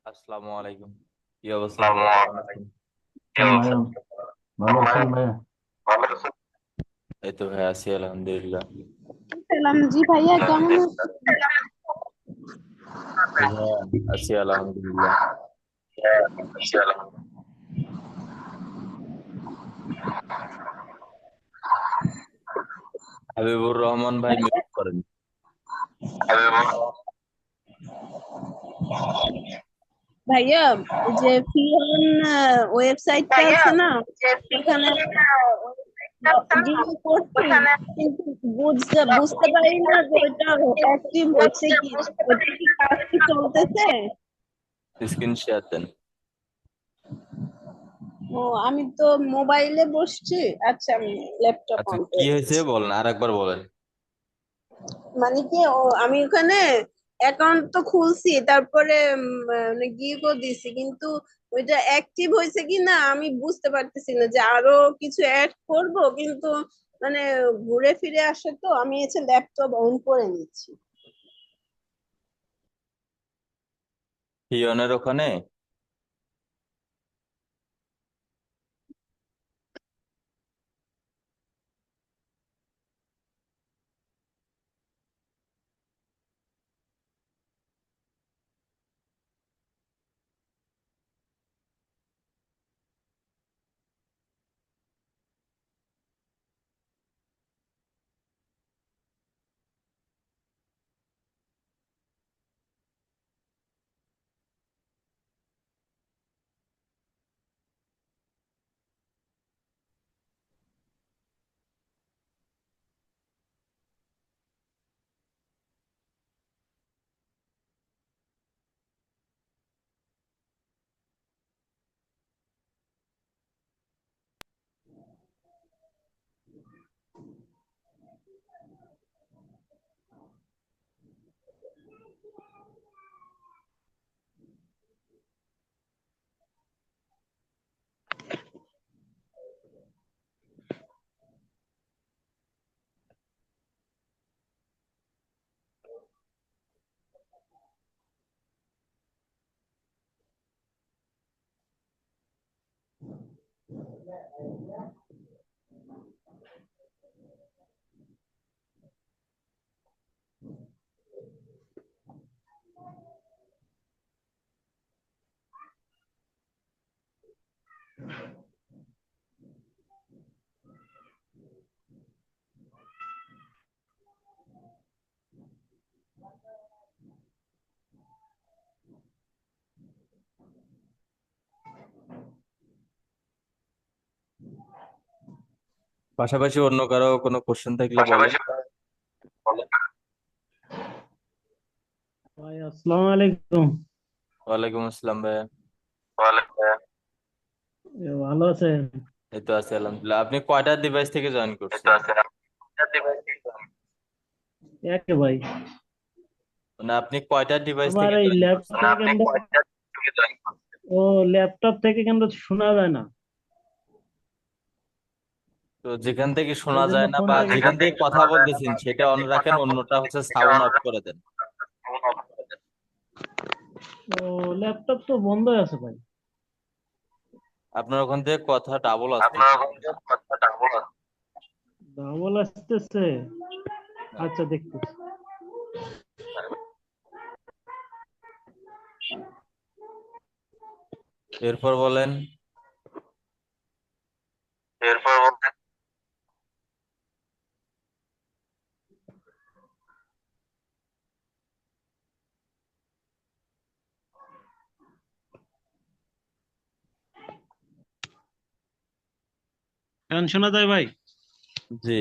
আসসালামু আলাইকুম। কি অবস্থা ভাইয়া, কেমন আছেন? ভাইয়া, ভালো আছেন ভাইয়া? এই তো ভাইয়া আছি আলহামদুলিল্লাহ। সালাম জি ভাইয়া, কেমন আছেন? তো ভাইয়া আছি আলহামদুলিল্লাহ। হাবিবুর রহমান ভাই মিউট করেন। ভাইয়া, যে ফিওন ওয়েবসাইটটা আছে না, সেখানে গিয়ে করছি, কিন্তু বুঝতে বুঝতে পারি না যে ওইটা অ্যাক্টিভ হচ্ছে কি না। ওইটা কি কাজ কি চলতেছে? স্ক্রিন শেয়ার দেন। ও, আমি তো মোবাইলে বসছি। আচ্ছা, আমি ল্যাপটপ আচ্ছা, অন কি করে হয়েছে দিচ্ছি। বলেন, আর একবার বলেন। মানে কি, আমি ওখানে অ্যাকাউন্ট তো খুলছি, তারপরে মানে গিয়ে দিছি, কিন্তু ওইটা অ্যাক্টিভ হয়েছে কি না আমি বুঝতে পারতেছি না। যে আরো কিছু অ্যাড করব, কিন্তু মানে ঘুরে ফিরে আসে, তো আমি এসে ল্যাপটপ অন করে নিচ্ছি। হিয়নের ওখানে পাশাপাশি অন্য কারো কোনো কোশ্চেন থাকলে বলেন। ভাই, আসসালামু আলাইকুম। ওয়ালাইকুম আসসালাম ভাইয়া। ভালো আছেন? এই তো আছি আলহামদুলিল্লাহ। আপনি কয়টা ডিভাইস থেকে জয়েন করছেন? একে ভাই, মানে আপনি কয়টা ডিভাইস আমার থেকে এই জয়েন ল্যাপটপ করছেন? থেকে ও ল্যাপটপ থেকে কেন শোনা যায় না, তো যেখান থেকে শোনা এই জন্য যায় না ফোন বা থেকে। যেখান থেকে কথা বলতেছেন সেটা অন রাখেন, অন্যটা হচ্ছে সাউন্ড অফ করে দেন। ও, ল্যাপটপ তো বন্ধই আছে ভাই। আপনার ওখান থেকে কথা ডাবল আসতেছে। ডাবল আসতেছে? হ্যাঁ। আচ্ছা, দেখতেছি। এরপর বলেন। গান শোনা যায় ভাই? জি।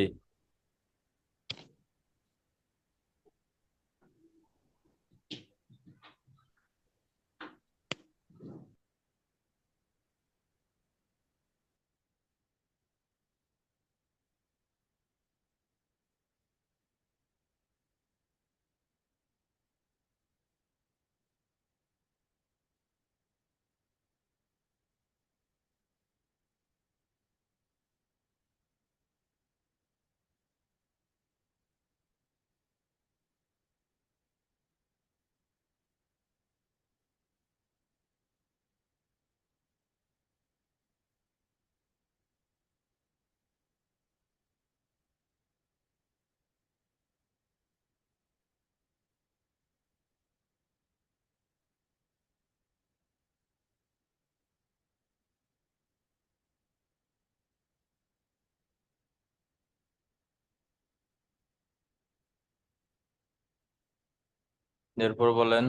এরপর বলেন।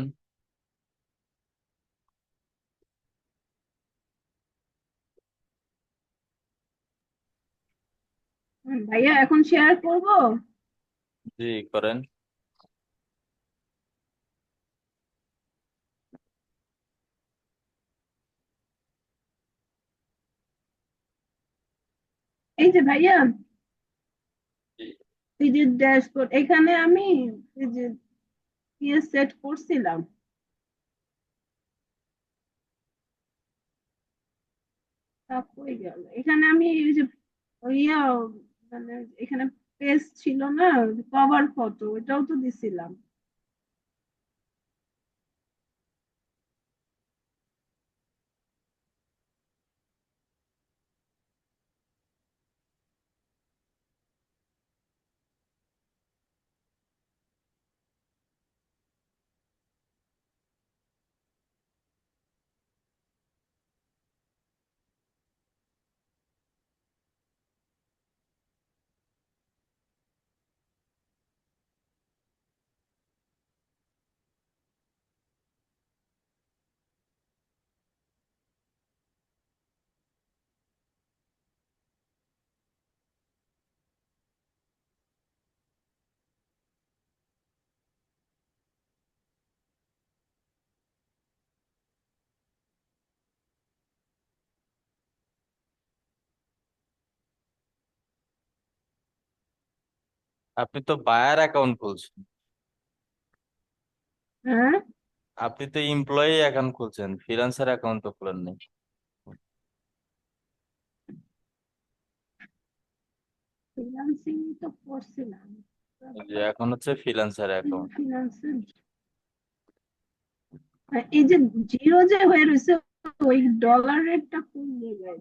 ভাইয়া এখন শেয়ার করব। জি, করেন। এই যে ভাইয়া, এই যে ড্যাশবোর্ড, এখানে আমি এই যে ইয়ে সেট করছিলাম। তা কই গেল? এখানে আমি এই যে ইয়া, মানে এখানে পেজ ছিল না, কভার ফটো, ওটাও তো দিছিলাম। আপনি তো বায়ার অ্যাকাউন্ট খুলছেন, হ্যাঁ, আপনি তো এমপ্লয়ি অ্যাকাউন্ট খুলছেন, ফ্রিল্যান্সার অ্যাকাউন্ট তো খুলেন নাই। ফ্রিল্যান্সিং তো করছিলাম। এই যে এখন হচ্ছে ফ্রিল্যান্সার অ্যাকাউন্ট। ফ্রিল্যান্সিং, এই যে জিরো যে হয়ে রয়েছে, ওই ডলার রেটটা কোন জায়গায়?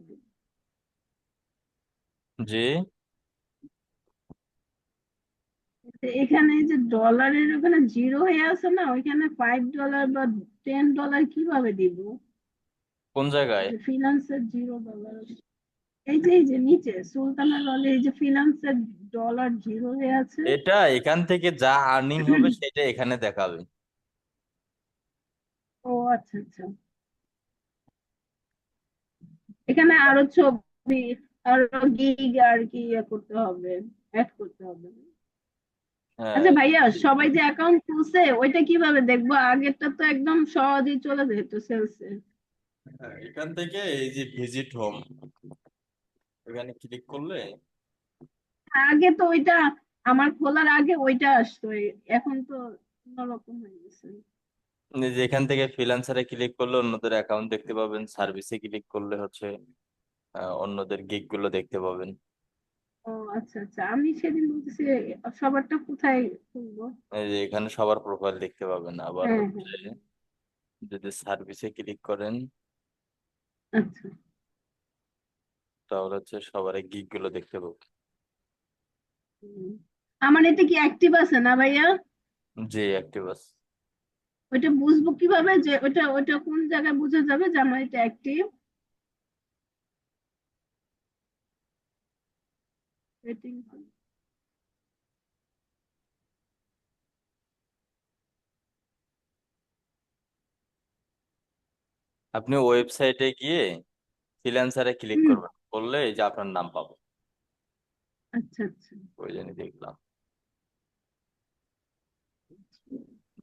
জি, এখানে এই যে ডলারের ওখানে জিরো হয়ে আছে না, ওইখানে $5 বা $10 কিভাবে দিব? কোন জায়গায়? যে ফিনান্সের $0। এই যে নিচে সুলতানা রলে এই যে ফিনান্সের ডলার জিরো হয়ে আছে। এটা এখান থেকে যা আর্নিং হবে সেটা এখানে দেখাবে। ও আচ্ছা আচ্ছা, এখানে আরো ছবি, আরো গিগ আর কি ইয়ে করতে হবে, অ্যাড করতে হবে। হ্যাঁ। আচ্ছা ভাইয়া, সবাই যে অ্যাকাউন্ট খুলছে ওইটা কিভাবে দেখবো? আগেরটা তো একদম সহজেই চলে যেত সেলসে। হ্যাঁ, এখান থেকে এই যে ভিজিট হোম, এখানে ক্লিক করলে আগে তো ওইটা, আমার খোলার আগে ওইটা আসতো, এখন তো অন্যরকম হয়ে গেছে। এই যে এখান থেকে ফ্রিল্যান্সারে ক্লিক করলে অন্যদের অ্যাকাউন্ট দেখতে পাবেন, সার্ভিসে ক্লিক করলে হচ্ছে অন্যদের গিগ গুলো দেখতে পাবেন। ও আচ্ছা আচ্ছা, আমি সেদিন বলতেছি সবারটা কোথায় খুলবো? এই যে এখানে সবার প্রোফাইল দেখতে পাবেন, আবার হ্যাঁ হ্যাঁ, হচ্ছে যদি সার্ভিসে ক্লিক করেন আচ্ছা। তাহলে হচ্ছে সবার গিগ গুলো দেখতে পাবেন। হুম। আমার এটা কি অ্যাক্টিভ আছে না ভাইয়া? জি, অ্যাক্টিভ আছে। ওইটা বুঝবো কিভাবে যে ওটা ওটা কোন জায়গায় বোঝা যাবে যে আমার এটা অ্যাক্টিভ? রেটিং। আপনি ওয়েবসাইটে গিয়ে ফ্রিল্যান্সারে ক্লিক হুম, করবেন, করলে এই যে আপনার নাম পাবো। আচ্ছা আচ্ছা। ওই জন্য দেখলাম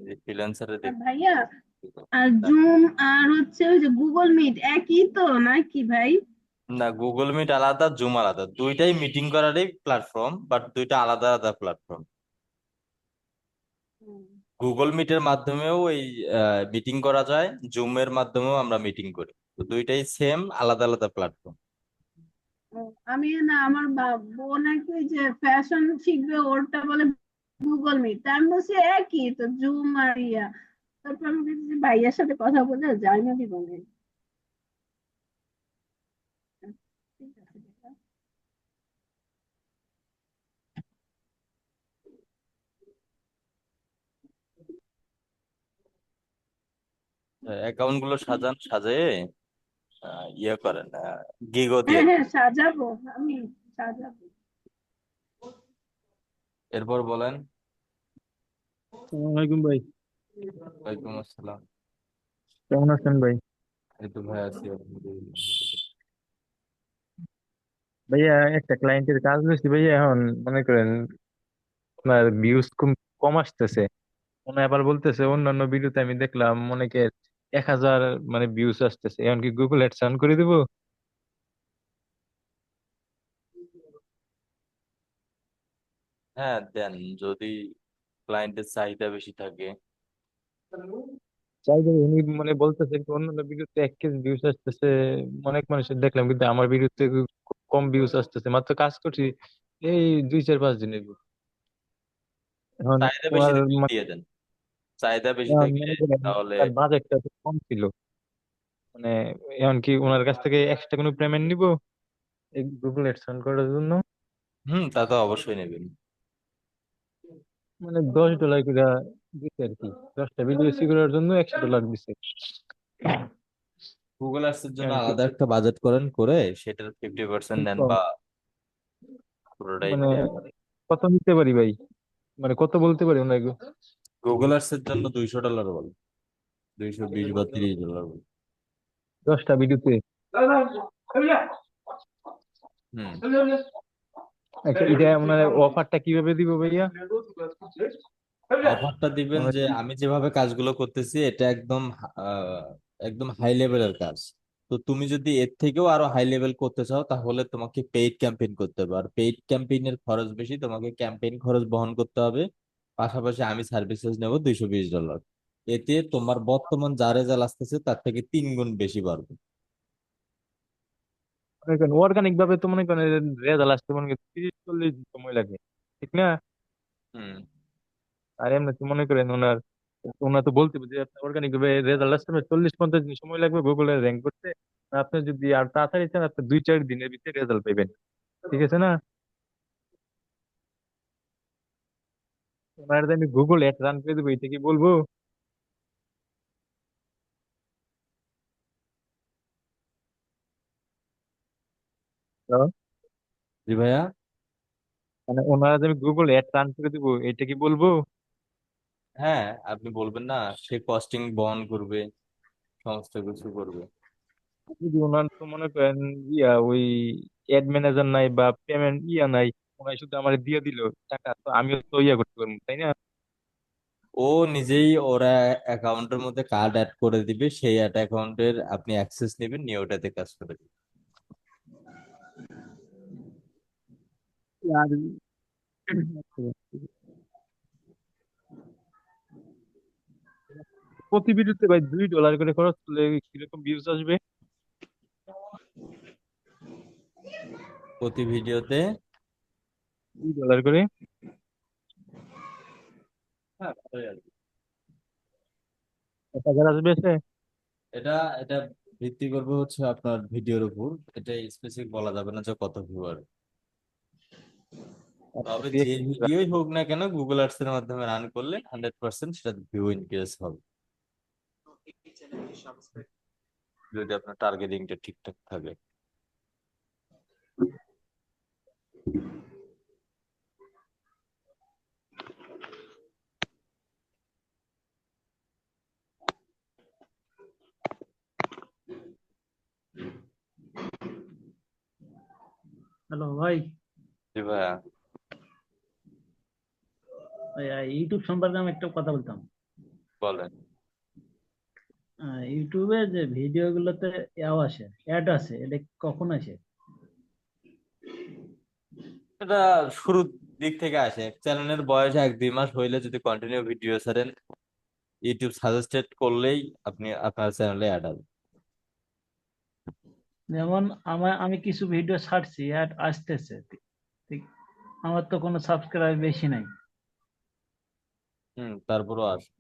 এই যে ফ্রিল্যান্সারে আর দেখ। ভাইয়া, আর জুম আর হচ্ছে ওই যে গুগল মিট একই তো নাকি ভাই? না, গুগল মিট আলাদা, জুম আলাদা, দুইটাই মিটিং করারই প্ল্যাটফর্ম, বাট দুইটা আলাদা আলাদা প্ল্যাটফর্ম। হুম। গুগল মিটের মাধ্যমেও এই মিটিং করা যায়, জুমের মাধ্যমেও আমরা মিটিং করি, তো দুইটাই সেম, আলাদা আলাদা প্ল্যাটফর্ম। ও, আমি না, আমার বোন নাকি ওই যে ফ্যাশন শিখবে, ওরটা বলে গুগল মিট, আমি বলছি একই তো, জুম আর ইয়া। তারপর আমি দেখছি ভাইয়ার সাথে কথা বলে যাই না জীবনে। ঠিক আছে ভাইয়া। অ্যাকাউন্ট গুলো সাজান, সাজিয়ে ইয়ে করেন, গিগও দিয়ে হ্যাঁ দেন। হ্যাঁ, সাজাবো, আমি সাজাবো। এরপর বলেন। আসসালামু আলাইকুম ভাই। ওয়ালাইকুম আসসালাম। কেমন আছেন ভাই? এই তো ভাই আছি আলহামদুলিল্লাহ। ভাইয়া একটা ক্লায়েন্টের কাজ হয়েছে ভাইয়া, এখন মনে করেন আপনার ভিউজ কম কম আসতেছে। মনে হয় আবার বলতেছে অন্যান্য ভিডিওতে আমি দেখলাম অনেকে 1,000 মানে ভিউজ আসতেছে, এখন কি গুগল অ্যাডস অন করে দিব? হ্যাঁ দেন, যদি ক্লায়েন্টের চাহিদা বেশি থাকে। চাই যে উনি মানে বলতেছে কি অন্যান্য ভিডিওতে 1 কেজি ভিউজ আসতেছে, অনেক মানুষের দেখলাম, কিন্তু আমার ভিডিওতে খুব কম ভিউজ আসতেছে। মাত্র কাজ করছি এই 2-4-5 দিনের ভিতর। এখন চাহিদা বেশি ওনার থাকলে মানে দিয়ে দেন, চাহিদা বেশি থাকলে মনে করেন তাহলে। তার বাজেটটা কম ছিল, মানে এখন কি ওনার কাছ থেকে এক্সট্রা কোনো পেমেন্ট নিব এই গুগল অ্যাডস অন করার জন্য? তা তো অবশ্যই নেবেন। মানে $10 করে দিচ্ছে আর কি, 10টা ভিডিও সি করার জন্য $100 দিচ্ছে। গুগল আর্টস এর জন্য এখন কি আলাদা একটা বাজেট করেন, করে সেটার 50% নেন কম? বা পুরোটাই মানে দেন। কত নিতে পারি ভাই? মানে কত বলতে পারি ওনাকে? গুগল আর্টস এর জন্য $200 বল, 220 বা $30 বল। 10টা ভিডিওতে? হুম। আচ্ছা, এটা মানে অফারটা কিভাবে দিব ভাইয়া? অফারটা দিবেন মানে যে আমি যেভাবে কাজগুলো করতেছি এটা একদম হাই লেভেলের কাজ। তো তুমি যদি এর থেকেও আরো হাই লেভেল করতে চাও তাহলে তোমাকে পেইড ক্যাম্পেইন করতে হবে, আর পেইড ক্যাম্পেইনের খরচ বেশি, তোমাকে ক্যাম্পেইন খরচ বহন করতে হবে। পাশাপাশি আমি সার্ভিসেস নেব $220। এতে তোমার বর্তমান যা রেজাল্ট আসতেছে তার থেকে 3 গুণ বেশি বাড়বে। মনে করেন অর্গানিক ভাবে তো মনে করেন রেজাল্ট আসতে মনে করেন 30-40 দিন সময় লাগে, ঠিক না? হুম। আর এমনি তো মনে করেন ওনার ওনার তো বলতে যে অর্গানিক ভাবে রেজাল্ট আসতে 40-50 দিন সময় লাগবে গুগলে র্যাঙ্ক করতে। আর আপনি যদি আর তাড়াতাড়ি চান, আপনি 2-4 দিনের ভিতরে রেজাল্ট পাইবেন, ঠিক আছে না? ওনার যে আমি গুগল অ্যাড রান করে দেবো, এটা কি বলবো? তো জি ভাইয়া। মানে ওনারা যে আমি গুগল অ্যাড রান করে দেবো, এটা কি বলবো? হ্যাঁ, আপনি বলবেন না, সে কস্টিং বহন করবে, সমস্ত কিছু করবে। যদি ওনার তো মনে করেন ওই অ্যাড ম্যানেজার নাই বা পেমেন্ট নাই, ওনার শুধু আমার দিয়ে দিল টাকা, তো আমিও তো করতে পারবো, তাই না? ও নিজেই ওরা অ্যাকাউন্টের মধ্যে কার্ড অ্যাড করে দিবে, সেই অ্যাড অ্যাকাউন্টের আপনি অ্যাক্সেস নেবেন, নিয়ে ওটাতে কাজ করে দিবেন। আর প্রতি ভিডিওতে ভাই $2 করে খরচ করলে কিরকম ভিউজ আসবে? প্রতি ভিডিওতে। $2 করে। হ্যাঁ, ভালোই আর কি। 1,000 আসবে এসে? এটা এটা ভিত্তি করবে হচ্ছে আপনার ভিডিওর উপর, এটা স্পেসিফিক বলা যাবে না যে কত ভিউয়ার। আচ্ছা, তবে দিয়ে যে কি ভিডিওই হোক না কেন গুগল আর্টস এর মাধ্যমে রান করলে 100% সেটা ভিউ ইনক্রিজ হবে, যদি আপনার টার্গেটিংটা ঠিকঠাক থাকে। হ্যালো ভাই। জি ভাইয়া। ইউটিউব সম্পর্কে আমি একটা কথা বলতাম। বলেন। ইউটিউবে যে ভিডিও গুলোতে আসে, অ্যাড আসে, এটা কখন আসে? এটা শুরুর দিক থেকে আসে, চ্যানেলের বয়স 1-2 মাস হইলে যদি কন্টিনিউ ভিডিও ছাড়েন, ইউটিউব সাজেস্টেড করলেই আপনি আপনার চ্যানেলে অ্যাড হবে। যেমন আমি কিছু ভিডিও ছাড়ছি, অ্যাড আসতেছে, ঠিক, আমার তো কোনো সাবস্ক্রাইব বেশি নাই, তারপরও আসে।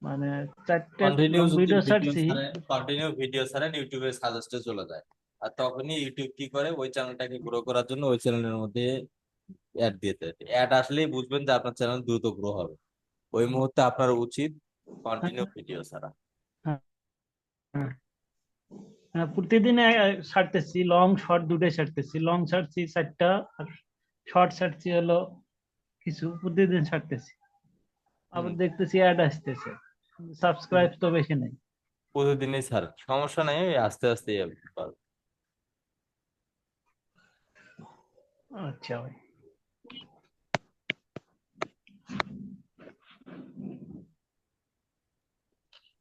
মানে 4টে কন্টিনিউ লং যদি ভিডিও ভিডিও ছাড়ছি। ছাড়েন, ইউটিউবে সাজেস্টে চলে যায়। আর তখনই ইউটিউব কি করে, ওই চ্যানেলটাকে গ্রো করার জন্য ওই চ্যানেলের মধ্যে অ্যাড দিয়ে দেয়। অ্যাড আসলেই বুঝবেন যে আপনার চ্যানেল দ্রুত গ্রো হবে, ওই মুহূর্তে আপনার উচিত কন্টিনিউ ভিডিও ছাড়া। হ্যাঁ, হ্যাঁ, হ্যাঁ, প্রতিদিন ছাড়তেছি, লং শর্ট দুটোই ছাড়তেছি, লং ছাড়ছি 4টা আর শর্ট ছাড়ছি হলো কিছু, প্রতিদিন ছাড়তেছি। আবার হুম, দেখতেছি অ্যাড আসতেছে, সাবস্ক্রাইব তো বেশি নেই। প্রতিদিনই ছাড়, সমস্যা নেই, ওই আস্তে আস্তে পারবে। আচ্ছা ভাই।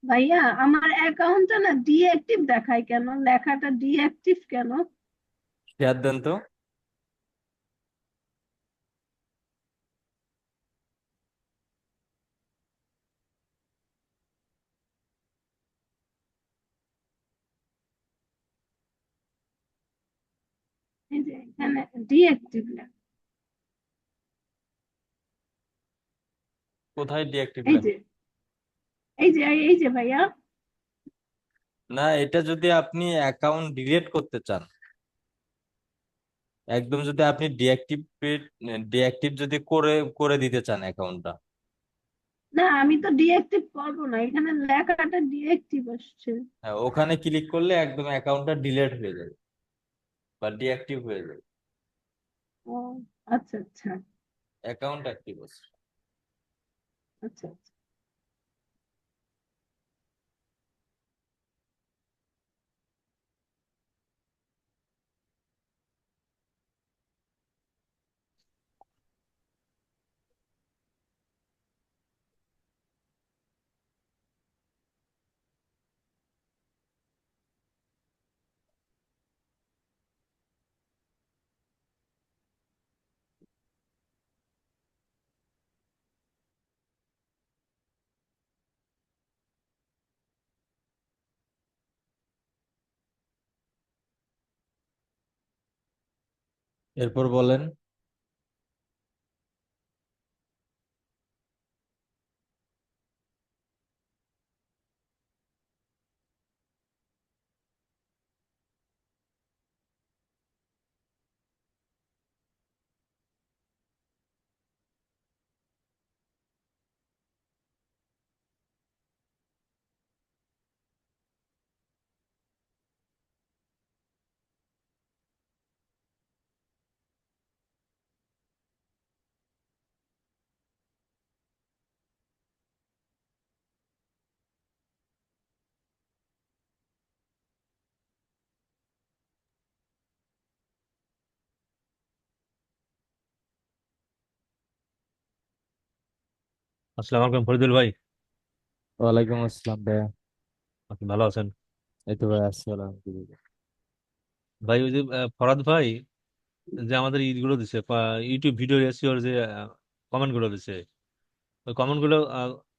ভাইয়া আমার অ্যাকাউন্টটা না ডিঅ্যাক্টিভ দেখায় কেন, লেখাটা ডিঅ্যাক্টিভ কেন? শেয়ার দেন তো। এই যে এখানে ডিঅ্যাক্টিভ লেখা, কোথায় ডিঅ্যাক্টিভ এই লেখা? যে এই যে এই যে ভাইয়া, না, এটা যদি আপনি অ্যাকাউন্ট ডিলিট করতে চান, একদম যদি আপনি ডিঅ্যাক্টিভ যদি করে করে দিতে চান অ্যাকাউন্টটা, না আমি তো ডিঅ্যাক্টিভ করবো না, এখানে লেখাটা ডিঅ্যাক্টিভ আসছে। হ্যাঁ, ওখানে ক্লিক করলে একদম অ্যাকাউন্টটা ডিলিট হয়ে যাবে বা ডিঅ্যাক্টিভ হয়ে যাবে। ও আচ্ছা আচ্ছা অ্যাকাউন্ট অ্যাক্টিভ আছে। আচ্ছা আচ্ছা। এরপর বলেন। আসসালামু আলাইকুম ফরিদুল ভাই। ওয়ালাইকুম আসসালাম ভাইয়া। আপনি ভালো আছেন? এই তো ভাই, আছি আলহামদুলিল্লাহ। ভাই ওই যে ফরাদ ভাই যে আমাদের ইগুলো দিছে ইউটিউব ভিডিও এসিওর যে কমেন্ট গুলো দিছে, ওই কমেন্ট গুলো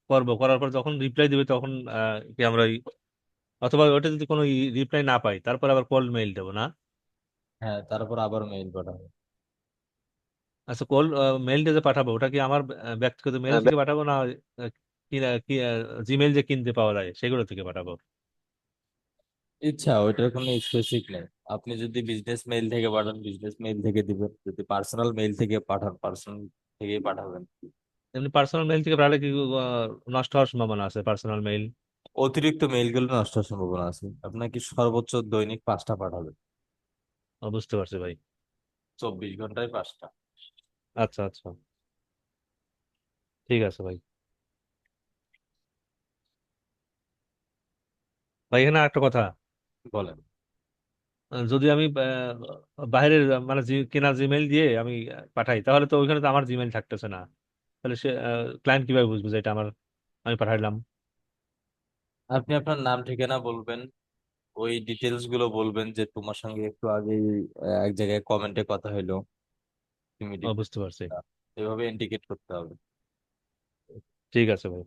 করবো, করার পর যখন রিপ্লাই দিবে তখন কি আমরা অথবা ওটা যদি কোনো রিপ্লাই না পাই তারপর আবার কল মেইল দেবো না? হ্যাঁ, তারপর আবার মেইল পাঠাবো। আচ্ছা, কল মেইল দিয়ে যে পাঠাবো ওটা কি আমার ব্যক্তিগত মেইল থেকে পাঠাবো না আহ, কি জিমেইল যে কিনতে পাওয়া যায় সেগুলো থেকে পাঠাবো? ইচ্ছা, ওইটার কোনো স্পেসিফিক নেই। আপনি যদি বিজনেস মেইল থেকে পাঠান, বিজনেস মেইল থেকে দিবেন, যদি পার্সোনাল মেইল থেকে পাঠান, পার্সোনাল থেকেই পাঠাবেন। এমনি পার্সোনাল মেইল থেকে পাঠালে কি নষ্ট হওয়ার সম্ভাবনা আছে পার্সোনাল মেইল? অতিরিক্ত মেইল গুলো নষ্ট হওয়ার সম্ভাবনা আছে। আপনাকে সর্বোচ্চ দৈনিক 5টা পাঠাবেন। বুঝতে পারছি ভাই। 24 ঘন্টায় 5টা। আচ্ছা আচ্ছা, ঠিক আছে ভাই। ভাই এখানে একটা কথা, বলেন। যদি আমি বাইরের মানে কেনা জিমেইল দিয়ে আমি পাঠাই তাহলে তো ওইখানে তো আমার জিমেইল থাকতেছে না, তাহলে সে ক্লায়েন্ট কিভাবে বুঝবে যে এটা আমার, আমি পাঠাইলাম? আপনি আপনার নাম ঠিকানা বলবেন, ওই ডিটেলস গুলো বলবেন যে তোমার সঙ্গে একটু আগে এক জায়গায় কমেন্টে কথা হলো, তুমি ডিটেলস, বুঝতে পারছি। এভাবে ইন্ডিকেট করতে হবে। ঠিক আছে ভাই।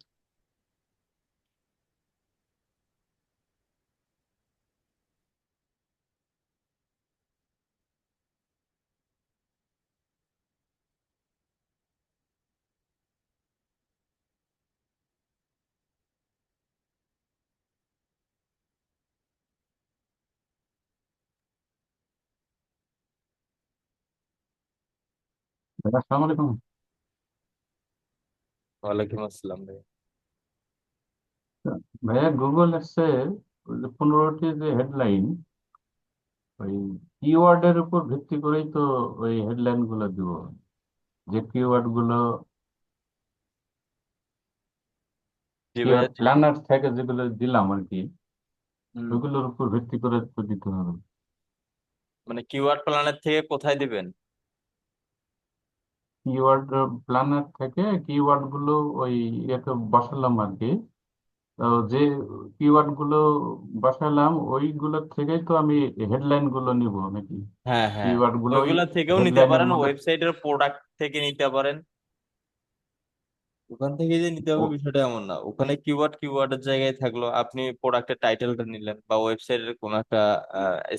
ভাইয়া আসসালামু আলাইকুম। ওয়ালাইকুম আসসালাম ভাই। ভাইয়া গুগল এসছে ওই যে 15টি যে হেডলাইন, ওই কিওয়ার্ডের উপর ভিত্তি করেই তো ওই হেডলাইন গুলো দিব, যে কিওয়ার্ড গুলো জি কিওয়ার্ড ভাইয়া, জি। প্ল্যানার থেকে যেগুলো দিলাম আর কি, হুম। ওইগুলোর উপর ভিত্তি করে তো দিতে হবে। মানে কিওয়ার্ড প্ল্যানের থেকে কোথায় দিবেন? কিওয়ার্ড প্ল্যানার থেকে কিওয়ার্ড গুলো ওই ইয়েতে বসালাম আর কি। তো যে কিওয়ার্ড গুলো বসালাম ওইগুলোর থেকেই তো আমি হেডলাইন গুলো নিব নাকি? হ্যাঁ, হ্যাঁ, কিওয়ার্ড গুলো ওই ওইগুলা থেকেও নিতে হেডলাইনের পারেন, মধ্যে। ওয়েবসাইটের প্রোডাক্ট থেকে নিতে পারেন। ওখান থেকে যে নিতে হবে ও, বিষয়টা এমন না, ওখানে কিওয়ার্ডের জায়গায় থাকলো, আপনি প্রোডাক্টের টাইটেলটা নিলেন বা ওয়েবসাইটের কোনো একটা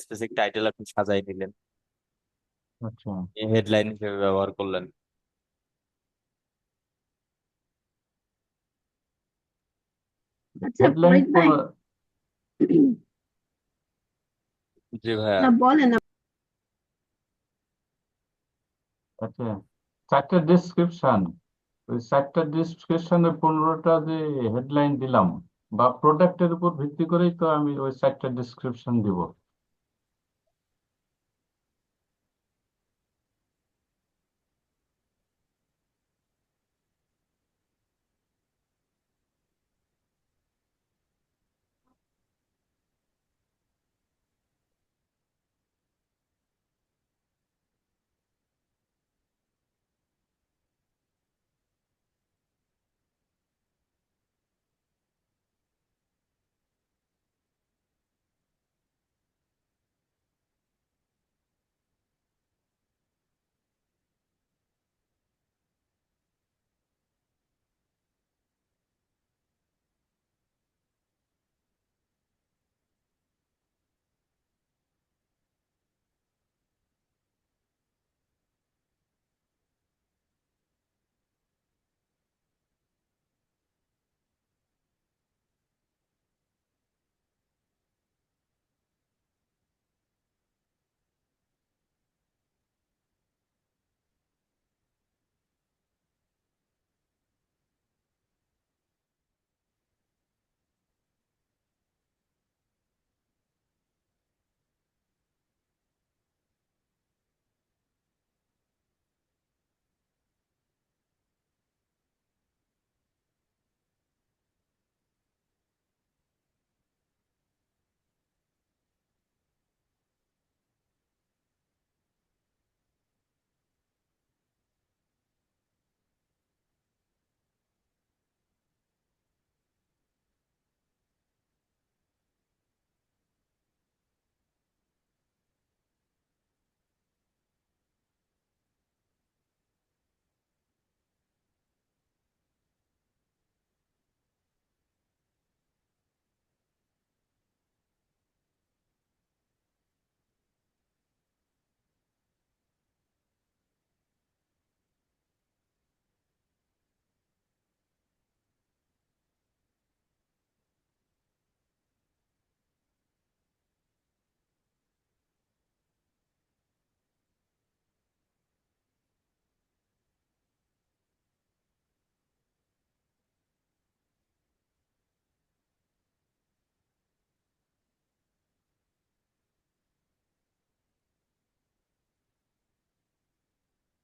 স্পেসিফিক টাইটেল আপনি সাজাই নিলেন, আচ্ছা। হেডলাইন হিসেবে ব্যবহার করলেন। আচ্ছা হেডলাইন ফরিদ কোন? ভাই, জি ভাইয়া। না বলেন। আচ্ছা, চারটা ডিসক্রিপশন, ওই চারটা ডিসক্রিপশনে 15টা যে হেডলাইন দিলাম, বা প্রোডাক্টের উপর ভিত্তি করেই তো আমি ওই চারটা ডিসক্রিপশন দিব।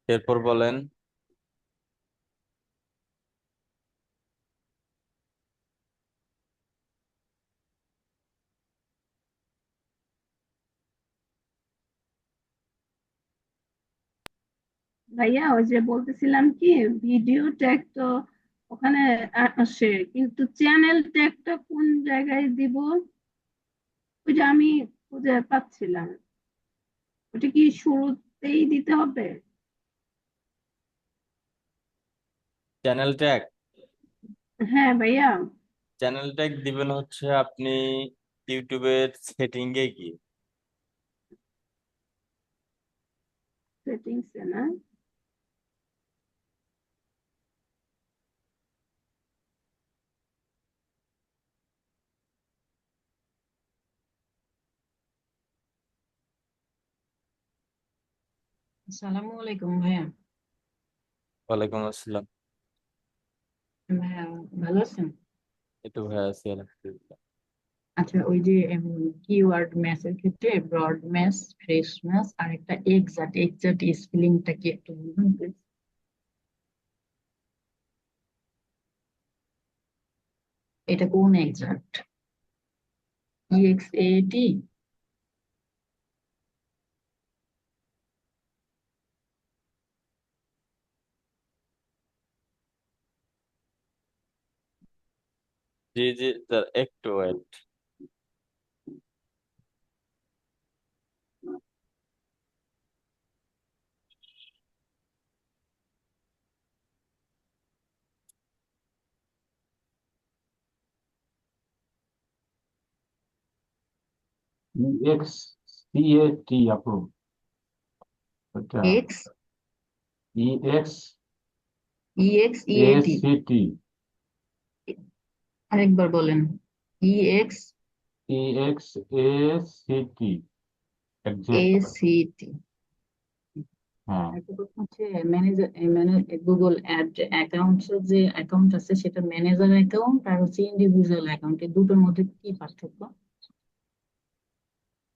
এরপর বলেন। ভাইয়া ওই যে বলতেছিলাম কি, ভিডিও ট্যাগ তো ওখানে আসে, কিন্তু চ্যানেল ট্যাগটা কোন জায়গায় দিব ওইটা আমি খুঁজে পাচ্ছিলাম। ওটা কি শুরুতেই দিতে হবে? চ্যানেল ট্যাগ, হ্যাঁ ভাইয়া। চ্যানেল ট্যাগ দিবেন হচ্ছে আপনি ইউটিউবের সেটিং এ গিয়ে। সেটিংস এ না? আসসালামু আলাইকুম ভাইয়া। ওয়ালাইকুম আসসালাম। ভাইয়া ভালো আছেন? একটু ভাইয়া আছি আলহামদুলিল্লাহ। আচ্ছা, ওই যে কিওয়ার্ড ম্যাচের ক্ষেত্রে ব্রড ম্যাচ, ফ্রেশ ম্যাচ আর একটা এক্সাক্ট এক্সাক্ট স্পেলিংটা কি একটু বলবেন প্লিজ? এটা কোন এক্সাক্ট? EXAT? জি জি স্যার, একটু ওয়েট। EXCAT আপু, ওটা এক্স EXACT। EXEAT? আরেকবার বলেন। EXACT? এক্সাক্ট। হ্যাঁ, একটা কথা হচ্ছে ম্যানেজার, গুগল অ্যাড অ্যাকাউন্টস যে অ্যাকাউন্ট আছে সেটা ম্যানেজার অ্যাকাউন্ট আর হচ্ছে ইন্ডিভিজুয়াল অ্যাকাউন্ট, এই দুটোর মধ্যে কি পার্থক্য?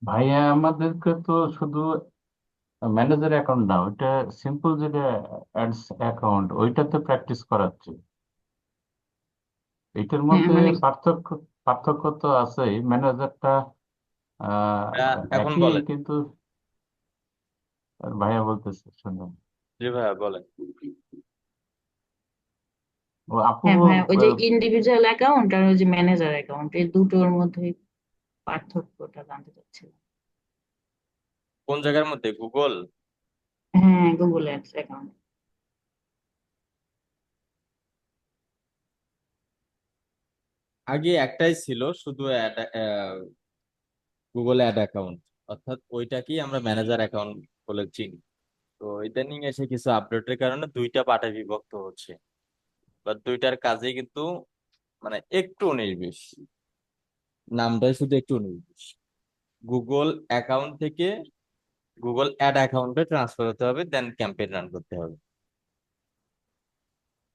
ভাইয়া আমাদেরকে তো শুধু ম্যানেজার অ্যাকাউন্ট না, ওইটা সিম্পল যেটা অ্যাডস অ্যাকাউন্ট ওইটাতে প্র্যাকটিস করাচ্ছে। এটার হ্যাঁ মধ্যে মানে পার্থক্য পার্থক্য তো আছেই। ম্যানেজারটা এখন একই বলেন। কিন্তু ভাইয়া বলতেছে শুনুন। জি ভাইয়া বলেন। ও আপু, হ্যাঁ ভাইয়া, ওই যে ইন্ডিভিজুয়াল অ্যাকাউন্ট আর ওই যে ম্যানেজার অ্যাকাউন্ট, এই দুটোর মধ্যে পার্থক্যটা জানতে চাচ্ছিলাম। কোন জায়গার মধ্যে? গুগল? হ্যাঁ, গুগল অ্যাডস অ্যাকাউন্ট। আগে একটাই ছিল, শুধু গুগল অ্যাড অ্যাকাউন্ট, অর্থাৎ ওইটাকেই আমরা ম্যানেজার অ্যাকাউন্ট বলে চিনি। তো ইদানিং এসে কিছু আপডেটের কারণে দুইটা পার্টে বিভক্ত হচ্ছে, বা দুইটার কাজে কিন্তু মানে একটু 19-20, নামটাই শুধু একটু 19-20। গুগল অ্যাকাউন্ট থেকে গুগল অ্যাড অ্যাকাউন্টে ট্রান্সফার হতে হবে, দেন ক্যাম্পেইন রান করতে হবে।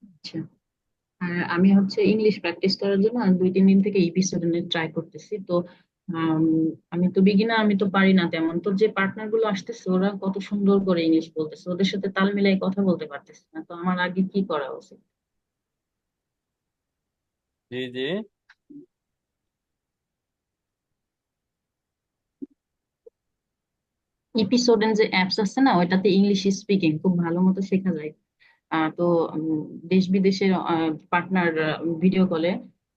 আচ্ছা। আর আমি হচ্ছে ইংলিশ প্র্যাকটিস করার জন্য 2-3 দিন থেকে এপিসোড ট্রাই করতেছি তো। আম, আমি তো বিগিনার, আমি তো পারি না তেমন। তো যে পার্টনার গুলো আসতেছে ওরা কত সুন্দর করে ইংলিশ বলতেছে, ওদের সাথে তাল মিলাই কথা বলতে পারতেছি না, তো আমার আগে কি করা উচিত? জি জি। এপিসোডেন যে অ্যাপস আছে না, ওইটাতে ইংলিশ স্পিকিং খুব ভালো মতো শেখা যায়। তো দেশ বিদেশের পার্টনার ভিডিও কলে,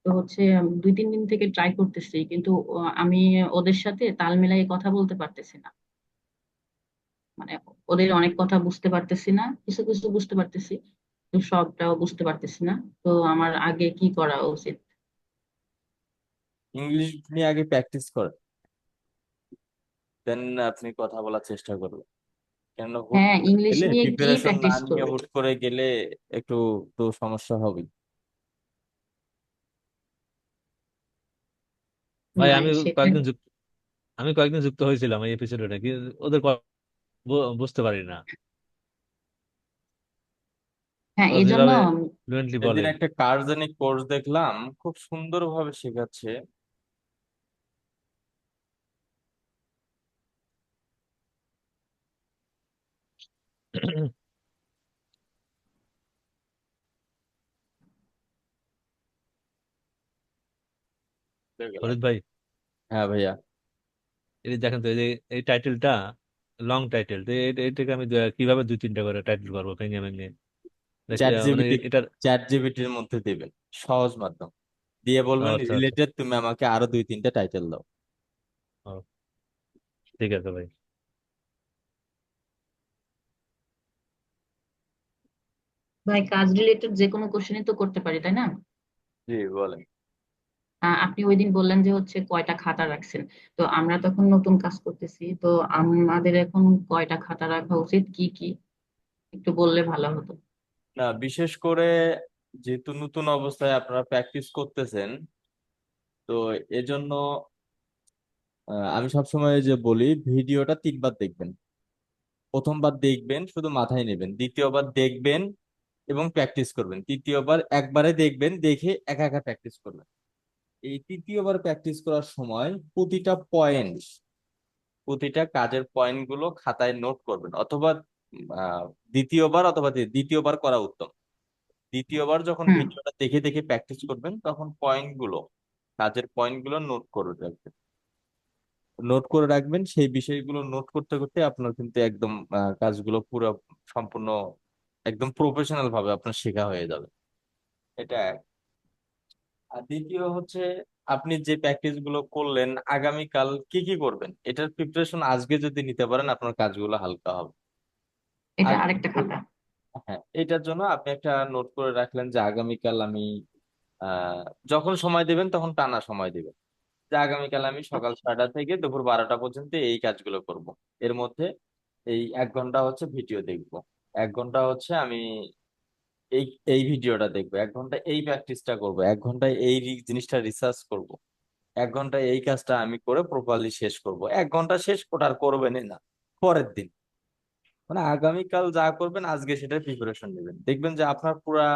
তো হচ্ছে 2-3 দিন থেকে ট্রাই করতেছি, কিন্তু আমি ওদের সাথে তাল মিলাই কথা বলতে পারতেছি না। মানে ওদের অনেক কথা বুঝতে পারতেছি না, কিছু কিছু বুঝতে পারতেছি, তো সবটাও বুঝতে পারতেছি না। তো আমার আগে কি করা উচিত? ইংলিশ নিয়ে আগে প্র্যাকটিস করেন, দেন আপনি কথা বলার চেষ্টা করবেন। কেননা হুট হ্যাঁ, করে ইংলিশ গেলে, নিয়ে কি প্রিপারেশন না প্র্যাকটিস নিয়ে করব? হুট করে গেলে একটু তো সমস্যা হবে। ভাই মানে সেটা। আমি কয়েকদিন যুক্ত হয়েছিলাম এই এপিসোডে, কি ওদের বুঝতে পারি না, হ্যাঁ, ওরা এই জন্য। যেভাবে ফ্লুয়েন্টলি বলে। সেদিন একটা কার্জেনিক কোর্স দেখলাম, খুব সুন্দরভাবে শেখাচ্ছে। দেখলাম। ফরিদ ভাই, হ্যাঁ ভাইয়া। এই দেখেন তো, এই যে এই টাইটেলটা লং টাইটেল, তো এটাকে আমি কিভাবে 2-3টা করে টাইটেল করবো ভেঙে ভেঙে চ্যাট মানে জিপিটি, এটার। চ্যাট জিপিটির মধ্যে দিবেন, সহজ মাধ্যম দিয়ে ও, বলবেন আচ্ছা আচ্ছা। রিলেটেড, তুমি আমাকে আরো 2-3টা টাইটেল দাও। ও, ঠিক আছে ভাই। ভাই, কাজ রিলেটেড যে কোনো কোশ্চেনই তো করতে পারি, তাই না? জি বলেন। আপনি ওই দিন বললেন যে হচ্ছে কয়টা খাতা রাখছেন, তো আমরা তখন নতুন কাজ করতেছি, তো আমাদের এখন কয়টা খাতা রাখা উচিত, কি কি একটু বললে ভালো হতো। না, বিশেষ করে যেহেতু নতুন অবস্থায় আপনারা প্র্যাকটিস করতেছেন, তো এজন্য আমি সবসময় যে বলি ভিডিওটা 3বার দেখবেন। প্রথমবার দেখবেন, শুধু মাথায় নেবেন। দ্বিতীয়বার দেখবেন এবং প্র্যাকটিস করবেন। তৃতীয়বার একবারে দেখবেন, দেখে একা একা প্র্যাকটিস করবেন। এই তৃতীয়বার প্র্যাকটিস করার সময় প্রতিটা কাজের পয়েন্ট গুলো খাতায় নোট করবেন, অথবা আহ, দ্বিতীয়বার করা উত্তম। দ্বিতীয়বার যখন হুম। ভিডিওটা দেখে দেখে প্র্যাকটিস করবেন তখন কাজের পয়েন্টগুলো নোট করে রাখবেন। সেই বিষয়গুলো নোট করতে করতে আপনার কিন্তু একদম কাজগুলো পুরো সম্পূর্ণ একদম প্রফেশনাল ভাবে আপনার শেখা হয়ে যাবে। এটা এক। আর দ্বিতীয় হচ্ছে, আপনি যে প্র্যাকটিস গুলো করলেন আগামীকাল কি কি করবেন এটার প্রিপারেশন আজকে যদি নিতে পারেন আপনার কাজগুলো হালকা হবে। এটা আর আরেকটা খাতা। হ্যাঁ, এটার জন্য আপনি একটা নোট করে রাখলেন যে আগামীকাল আমি আহ যখন সময় দেবেন তখন টানা সময় দিবেন, যে আগামীকাল আমি সকাল আচ্ছা 6টা থেকে দুপুর 12টা পর্যন্ত এই কাজগুলো করব। এর মধ্যে এই 1 ঘন্টা হচ্ছে ভিডিও দেখব, 1 ঘন্টা হচ্ছে আমি এই এই ভিডিওটা দেখবো, 1 ঘন্টা এই প্র্যাকটিসটা করব, 1 ঘন্টায় এই জিনিসটা রিসার্চ করব, 1 ঘন্টায় এই কাজটা আমি করে প্রপারলি শেষ করব। 1 ঘন্টা শেষ ওটা আর করবেনই না পরের দিন। মানে আগামীকাল যা করবেন আজকে সেটার প্রিপারেশন নেবেন, দেখবেন যে আপনার পুরা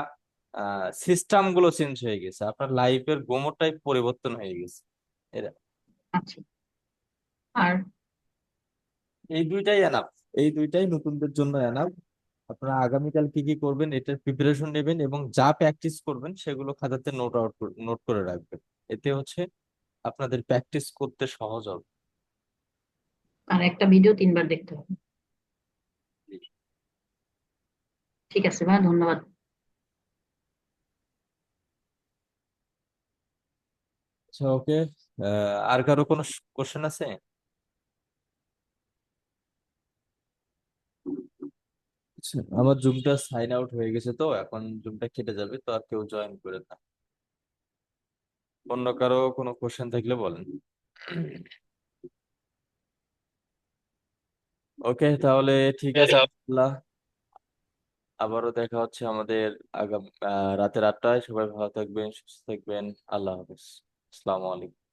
সিস্টেম গুলো চেঞ্জ হয়ে গেছে, আপনার লাইফের গোমরটাই পরিবর্তন হয়ে গেছে। এরা আচ্ছা। আর এই দুইটাই এনাফ, এই দুইটাই নতুনদের জন্য এনাফ। আপনারা আগামীকাল কি কি করবেন এটার প্রিপারেশন নেবেন এবং যা প্র্যাকটিস করবেন সেগুলো খাতাতে নোট করে রাখবেন। এতে হচ্ছে আপনাদের প্র্যাকটিস করতে সহজ হবে। আর একটা ভিডিও 3 বার দেখতে হবে। ঠিক আছে ভাই, ধন্যবাদ। আচ্ছা, ওকে। আর কারো কোনো কোশ্চেন আছে? আচ্ছা, আমার জুমটা সাইন আউট হয়ে গেছে, তো এখন জুমটা কেটে যাবে, তো আর কেউ জয়েন করে না। অন্য কারো কোনো কোশ্চেন থাকলে বলেন। ওকে, তাহলে ঠিক আছে, আল্লাহ, আবারও দেখা হচ্ছে আমাদের আগাম রাতের 8টায়। সবাই ভালো থাকবেন, সুস্থ থাকবেন। আল্লাহ হাফেজ। আসসালামু আলাইকুম।